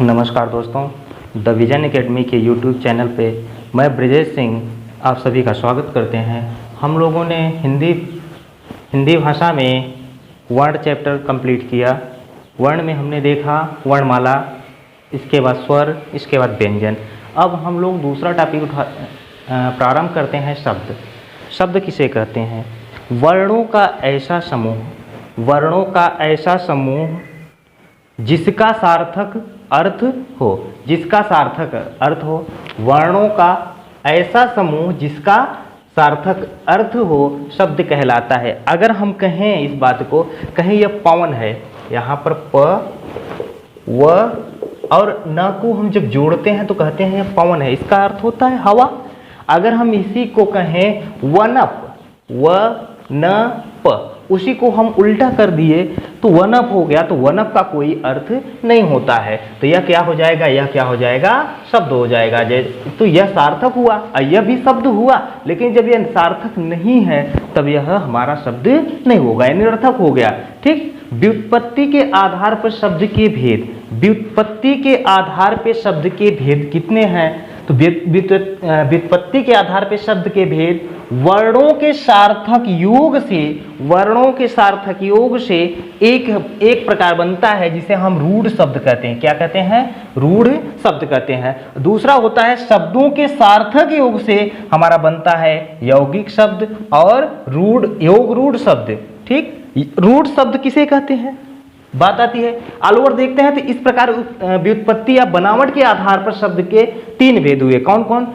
नमस्कार दोस्तों, the vision academy के यूट्यूब चैनल पे मैं ब्रजेश सिंह आप सभी का स्वागत करते हैं। हम लोगों ने हिंदी भाषा में वर्ण चैप्टर कंप्लीट किया। वर्ण में हमने देखा वर्णमाला, इसके बाद स्वर, इसके बाद व्यंजन। अब हम लोग दूसरा टॉपिक प्रारंभ करते हैं शब्द। शब्द किसे कहते हैं? वर्णों का ऐसा समूह जिसका सार्थक अर्थ हो। वर्णों का ऐसा समूह जिसका सार्थक अर्थ हो शब्द कहलाता है। अगर हम कहें इस बात को, कहें यह पवन है, यहाँ पर प व और न को हम जब जोड़ते हैं तो कहते हैं यह पवन है, इसका अर्थ होता है हवा। अगर हम इसी को कहें वनप, व न प, उसी को हम उल्टा कर दिए तो वनप हो गया, तो वनप का कोई अर्थ नहीं होता है। तो यह क्या हो जाएगा? यह क्या हो जाएगा? शब्द हो जाएगा। तो यह सार्थक हुआ और यह भी शब्द हुआ, लेकिन जब यह सार्थक नहीं है तब यह हमारा शब्द नहीं होगा, यह निरर्थक हो गया। ठीक। व्युत्पत्ति के आधार पर शब्द के भेद। व्युत्पत्ति के आधार पर शब्द के भेद कितने हैं? तो व्युत्पत्ति के आधार पर शब्द के भेद वर्णों के सार्थक योग से एक प्रकार बनता है जिसे हम रूढ़ शब्द कहते हैं। क्या कहते हैं? रूढ़ शब्द कहते हैं। दूसरा होता है शब्दों के सार्थक योग से हमारा बनता है यौगिक शब्द और रूढ़ शब्द। ठीक। रूढ़ शब्द किसे कहते हैं? बात आती है, ऑल ओवर देखते हैं। तो इस प्रकार व्युत्पत्ति या बनावट के आधार पर शब्द के तीन भेद हुए। कौन कौन?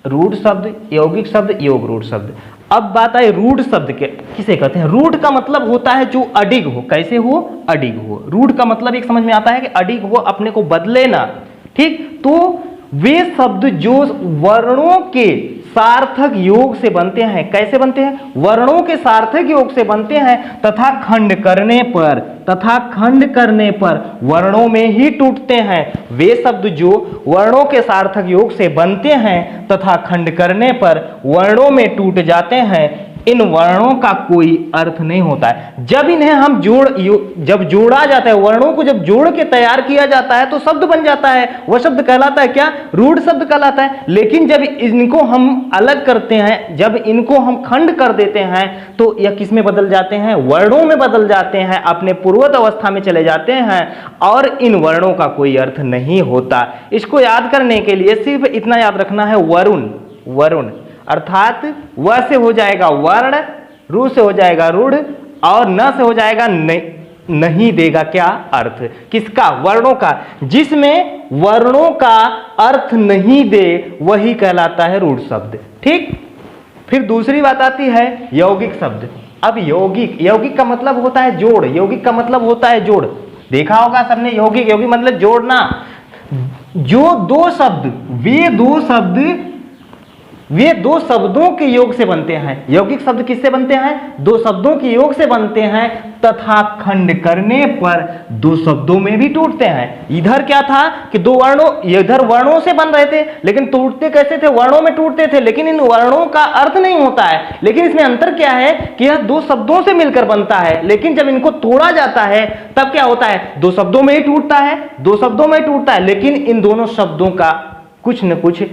रूढ़ शब्द, यौगिक शब्द, योग रूढ़ शब्द। अब बात आई रूढ़ शब्द के किसे कहते हैं? रूढ़ का मतलब होता है जो अडिग हो। कैसे हो? अडिग हो। रूढ़ का मतलब एक समझ में आता है कि अडिग हो, अपने को बदले ना। ठीक। तो वे शब्द जो वर्णों के सार्थक योग से बनते हैं। कैसे बनते हैं? वर्णों के सार्थक योग से बनते हैं तथा खंड करने पर वर्णों में ही टूटते हैं। वे शब्द जो वर्णों के सार्थक योग से बनते हैं तथा खंड करने पर वर्णों में टूट जाते हैं, इन वर्णों का कोई अर्थ नहीं होता है। जब इन्हें हम जब जोड़ा जाता है, वर्णों को जब जोड़ के तैयार किया जाता है तो शब्द बन जाता है। वह शब्द कहलाता है क्या? रूढ़ शब्द कहलाता है। लेकिन जब इनको हम अलग करते हैं, जब इनको हम खंड कर देते हैं तो यह किस में बदल जाते हैं? वर्णों में बदल जाते हैं, अपने पूर्वत अवस्था में चले जाते हैं और इन वर्णों का कोई अर्थ नहीं होता। इसको याद करने के लिए सिर्फ इतना याद रखना है, वरुण अर्थात व से हो जाएगा वर्ण, रू से हो जाएगा रूढ़ और न से हो जाएगा नहीं देगा क्या अर्थ? किसका? वर्णों का। जिसमें वर्णों का अर्थ नहीं दे वही कहलाता है रूढ़ शब्द। ठीक। फिर दूसरी बात आती है यौगिक शब्द। अब यौगिक का मतलब होता है जोड़। यौगिक का मतलब होता है जोड़। देखा होगा सबने, यौगिक मतलब जोड़ना। जो दो शब्द, वे दो शब्दों के योग से बनते हैं। यौगिक शब्द किससे बनते हैं? दो शब्दों के योग से बनते हैं तथा खंड करने पर दो शब्दों में भी टूटते हैं। इधर क्या था कि इधर वर्णों से बन रहे थे, लेकिन टूटते कैसे थे? वर्णों में टूटते थे, लेकिन इन वर्णों का अर्थ नहीं होता है। लेकिन इसमें अंतर क्या है कि यह दो शब्दों से मिलकर बनता है, लेकिन जब इनको तोड़ा जाता है तब क्या होता है? दो शब्दों में ही टूटता है, लेकिन इन दोनों शब्दों का कुछ न कुछ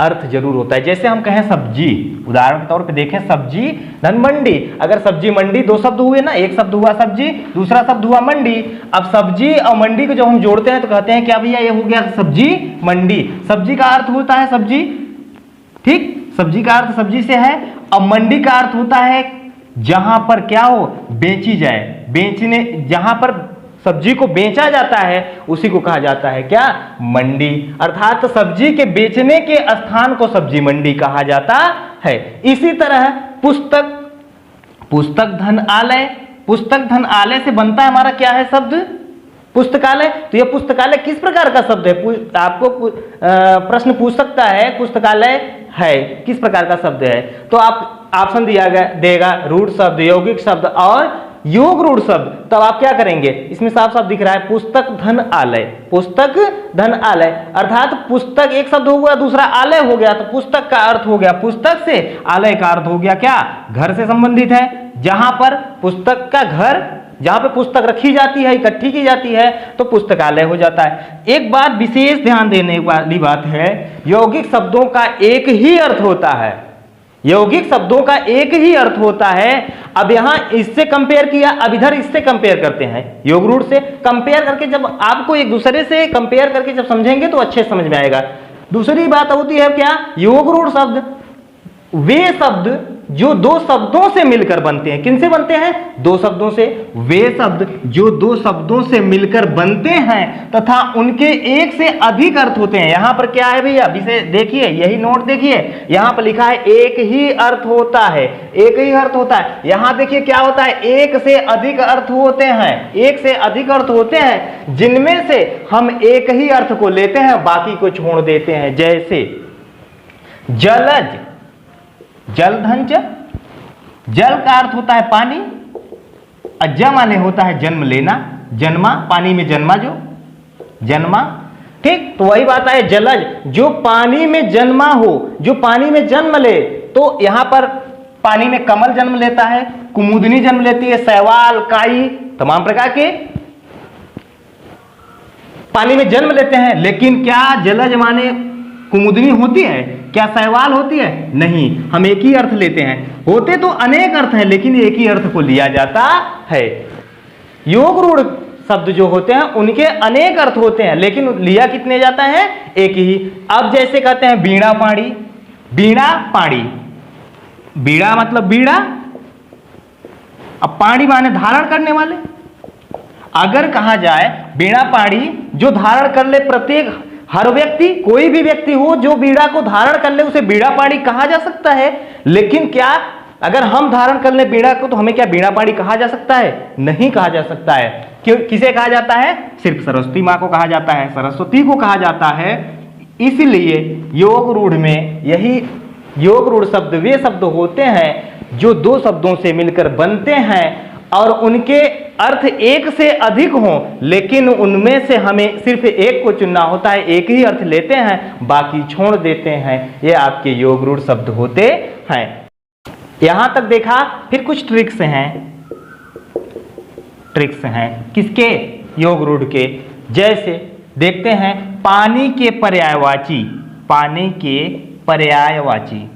अर्थ जरूर होता है। जैसे हम कहें सब्जी, उदाहरण के तौर पे देखें सब्जी धन मंडी। अगर सब्जी मंडी दो शब्द हुए ना, एक शब्द हुआ सब्जी, दूसरा शब्द हुआ मंडी। अब सब्जी और मंडी को जब हम जोड़ते हैं तो कहते हैं क्या भैया? ये हो गया सब्जी मंडी। सब्जी का अर्थ होता है सब्जी। ठीक। सब्जी का अर्थ सब्जी से है। अब मंडी का अर्थ होता है जहां पर क्या हो? बेची जाए। जहां पर सब्जी को बेचा जाता है उसी को कहा जाता है क्या? मंडी। अर्थात सब्जी के बेचने के स्थान को सब्जी मंडी कहा जाता है। इसी तरह पुस्तक धन आलय से बनता है हमारा क्या है शब्द? पुस्तकालय। तो यह पुस्तकालय किस प्रकार का शब्द है? आपको प्रश्न पूछ सकता है पुस्तकालय है किस प्रकार का शब्द है? तो आप ऑप्शन देगा रूढ़ शब्द, यौगिक शब्द और योग रूढ़ शब्द। तब आप क्या करेंगे? इसमें साफ साफ दिख रहा है पुस्तक धन आलय। अर्थात पुस्तक एक शब्द हो गया, दूसरा आलय हो गया, तो पुस्तक का अर्थ हो गया पुस्तक से, आलय का अर्थ हो गया क्या? घर से संबंधित है। जहां पर पुस्तक का घर जहां पे पुस्तक रखी जाती है, इकट्ठी की जाती है, तो पुस्तकालय हो जाता है। एक बात विशेष ध्यान देने वाली बात है, यौगिक शब्दों का एक ही अर्थ होता है, यौगिक शब्दों का एक ही अर्थ होता है। अब यहां इससे कंपेयर किया, अब इधर इससे कंपेयर करते हैं, योग रूढ़ से कंपेयर करके जब आपको एक दूसरे से कंपेयर करके जब समझेंगे तो अच्छे समझ में आएगा। दूसरी बात होती है क्या, योग रूढ़ शब्द वे शब्द जो दो शब्दों से मिलकर बनते हैं। किनसे बनते हैं? दो शब्दों से। वे शब्द जो दो शब्दों से मिलकर बनते हैं तथा उनके एक से अधिक अर्थ होते हैं। यहां पर क्या है भैया, विषय देखिए, यही नोट देखिए, यहां पर लिखा है एक ही अर्थ होता है, एक ही अर्थ होता है। यहां देखिए क्या होता है, एक से अधिक अर्थ होते हैं, एक से अधिक अर्थ होते हैं, जिनमें से हम एक ही अर्थ को लेते हैं, बाकी को छोड़ देते हैं। जैसे जलज, जलधंज, जल का अर्थ होता है पानी, अज माने होता है जन्म लेना, जन्मा, पानी में जन्मा, जो जन्मा, ठीक। तो वही बात है, जलज जो पानी में जन्मा हो, जो पानी में जन्म ले, तो यहां पर पानी में कमल जन्म लेता है, कुमुदनी जन्म लेती है, शैवाल, काई, तमाम प्रकार के पानी में जन्म लेते हैं। लेकिन क्या जलज माने कुमुदनी होती है? क्या शैवाल होती है? नहीं, हम एक ही अर्थ लेते हैं। होते तो अनेक अर्थ हैं, लेकिन एक ही अर्थ को लिया जाता है। योग रूढ़ शब्द जो होते हैं उनके अनेक अर्थ होते हैं, लेकिन लिया कितने जाता है? एक ही। अब जैसे कहते हैं बीड़ा पाड़ी, बीड़ा पाड़ी, बीड़ा मतलब बीड़ा, अब पाड़ी माने धारण करने वाले। अगर कहा जाए बीड़ा पाड़ी जो धारण कर ले, प्रत्येक हर व्यक्ति, कोई भी व्यक्ति हो जो बीड़ा को धारण कर ले, उसे बीड़ा पाड़ी कहा जा सकता है। लेकिन क्या अगर हम धारण कर ले बीड़ा को, तो हमें क्या बीड़ा पाड़ी कहा जा सकता है? नहीं कहा जा सकता है। क्यों? किसे कहा जाता है? सिर्फ सरस्वती माँ को कहा जाता है, सरस्वती को कहा जाता है। इसलिए योग रूढ़ में यही योग रूढ़ शब्द वे शब्द होते हैं जो दो शब्दों से मिलकर बनते हैं और उनके अर्थ एक से अधिक हों, लेकिन उनमें से हमें सिर्फ एक को चुनना होता है, एक ही अर्थ लेते हैं, बाकी छोड़ देते हैं। ये आपके योग रूढ़ शब्द होते हैं। यहां तक देखा, फिर कुछ ट्रिक्स हैं, ट्रिक्स हैं किसके? योग रूढ़ के। जैसे देखते हैं, पानी के पर्यायवाची, पानी के पर्यायवाची,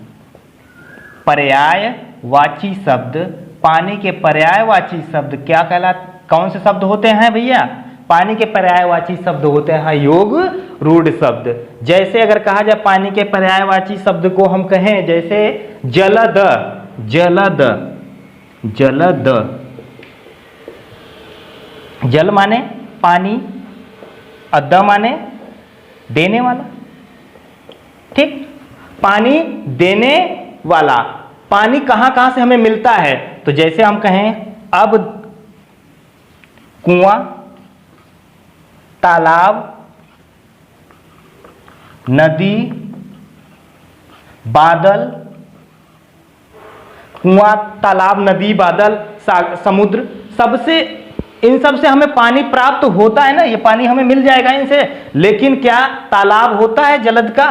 पर्यायवाची शब्द, पानी के पर्यायवाची शब्द क्या कौन से शब्द होते हैं भैया? पानी के पर्यायवाची शब्द होते हैं योग रूढ़ शब्द। जैसे अगर कहा जाए पानी के पर्यायवाची शब्द को हम कहें, जैसे जलद, जलद, जलद, जल माने पानी, अद माने देने वाला, ठीक। पानी देने वाला, पानी कहां कहां से हमें मिलता है? तो जैसे हम कहें अब कुआं, तालाब, नदी, बादल, कुआं, तालाब, नदी, बादल, समुद्र, सबसे, इन सब से हमें पानी प्राप्त होता है ना, ये पानी हमें मिल जाएगा इनसे। लेकिन क्या तालाब होता है जलद का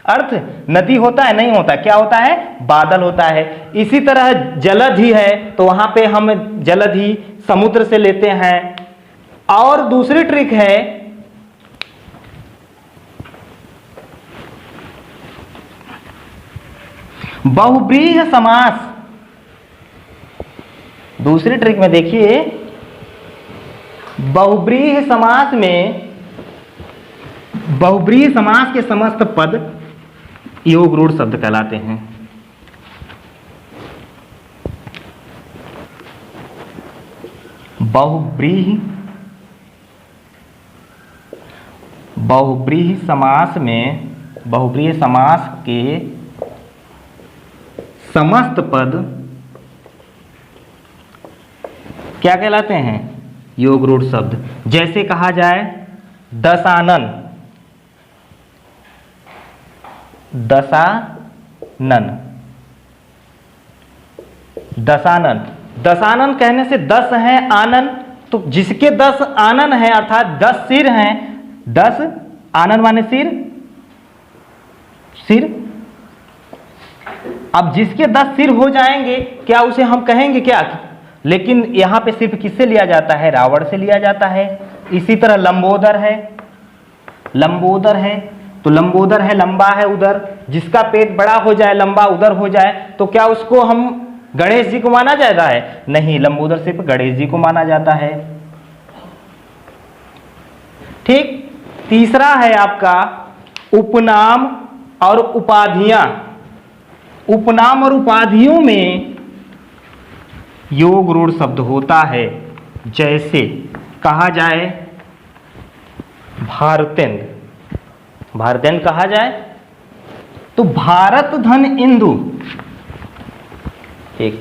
अर्थ? नदी होता है? नहीं होता। क्या होता है? बादल होता है। इसी तरह जलद ही है, तो वहां पे हम जलद ही समुद्र से लेते हैं। और दूसरी ट्रिक है, बहुब्रीहि समास। दूसरी ट्रिक में देखिए, बहुब्रीहि समास में, बहुब्रीहि समास के समस्त पद योग रूढ़ शब्द कहलाते हैं। बहुब्रीहि, बहुब्रीहि समास में, बहुब्रीहि समास के समस्त पद क्या कहलाते हैं? योग रूढ़ शब्द। जैसे कहा जाए दशानन, दशानन, दशानन, दशानन कहने से 10 हैं आनन, तो जिसके 10 आनन हैं अर्थात 10 सिर हैं, 10 आनन माने सिर, सिर। अब जिसके 10 सिर हो जाएंगे, क्या उसे हम कहेंगे क्या? लेकिन यहाँ पे सिर्फ किससे लिया जाता है? रावण से लिया जाता है। इसी तरह लंबोदर है, लंबोदर है, तो लंबोदर है, लंबा है उदर, जिसका पेट बड़ा हो जाए, लंबा उदर हो जाए, तो क्या उसको हम गणेश जी को माना जाता है? नहीं, लंबोदर सिर्फ गणेश जी को माना जाता है। ठीक। तीसरा है आपका उपनाम और उपाधियां। उपनाम और उपाधियों में योग रूढ़ शब्द होता है। जैसे कहा जाए भारतेंद्र, भारतेंद्र कहा जाए तो भारत धन इंदु एक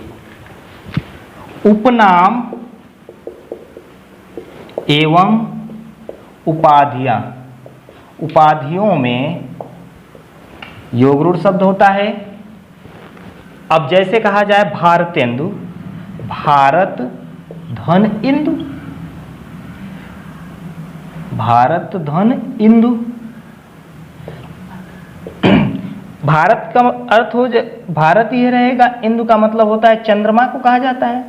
उपनाम एवं उपाधियां। उपाधियों में योग रूढ़ शब्द होता है। अब जैसे कहा जाए भारतेंदु, भारत धन इंदु, भारत धन इंदु। भारत का अर्थ हो भारत ही रहेगा, इंदु का मतलब होता है चंद्रमा को कहा जाता है,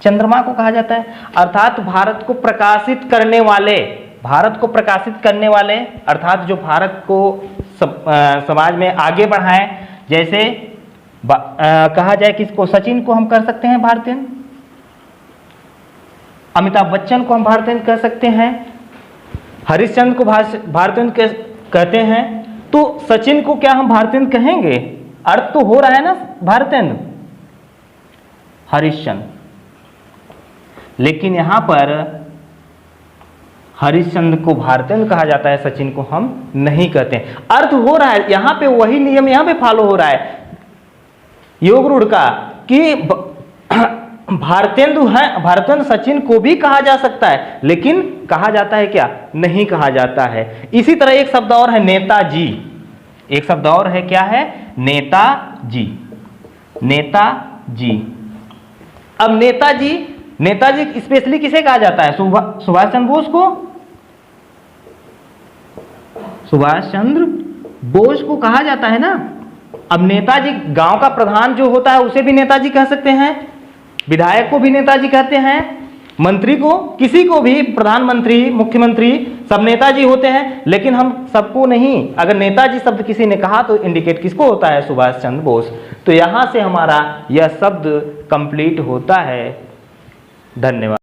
चंद्रमा को कहा जाता है। अर्थात भारत को प्रकाशित करने वाले, भारत को प्रकाशित करने वाले, अर्थात जो भारत को समाज में आगे बढ़ाएं। जैसे कहा जाए किसको? सचिन को हम कर सकते हैं भारतीय, अमिताभ बच्चन को हम भारतीय कह सकते हैं, हरिश्चंद्र को भारतीय कहते हैं, तो सचिन को क्या हम भारतीय कहेंगे? अर्थ तो हो रहा है ना भारतीय, हरिश्चंद्र। लेकिन यहां पर हरिश्चंद्र को भारतीय कहा जाता है, सचिन को हम नहीं कहते। अर्थ हो रहा है यहां पे, वही नियम यहां पे फॉलो हो रहा है योग रूढ़ का कि भारतेंदु है, भारतेंद्र सचिन को भी कहा जा सकता है, लेकिन कहा जाता है क्या? नहीं कहा जाता है। इसी तरह एक शब्द और है नेताजी, एक शब्द और है, क्या है? नेताजी, नेताजी। अब नेताजी, नेताजी स्पेशली किसे कहा जाता है? सुभाष चंद्र बोस को, सुभाष चंद्र बोस को कहा जाता है ना। अब नेताजी, गांव का प्रधान जो होता है उसे भी नेताजी कह सकते हैं, विधायक को भी नेताजी कहते हैं, मंत्री को, किसी को भी, प्रधानमंत्री, मुख्यमंत्री, सब नेताजी होते हैं। लेकिन हम सबको नहीं, अगर नेताजी शब्द किसी ने कहा तो इंडिकेट किसको होता है? सुभाष चंद्र बोस। तो यहां से हमारा यह शब्द कंप्लीट होता है। धन्यवाद।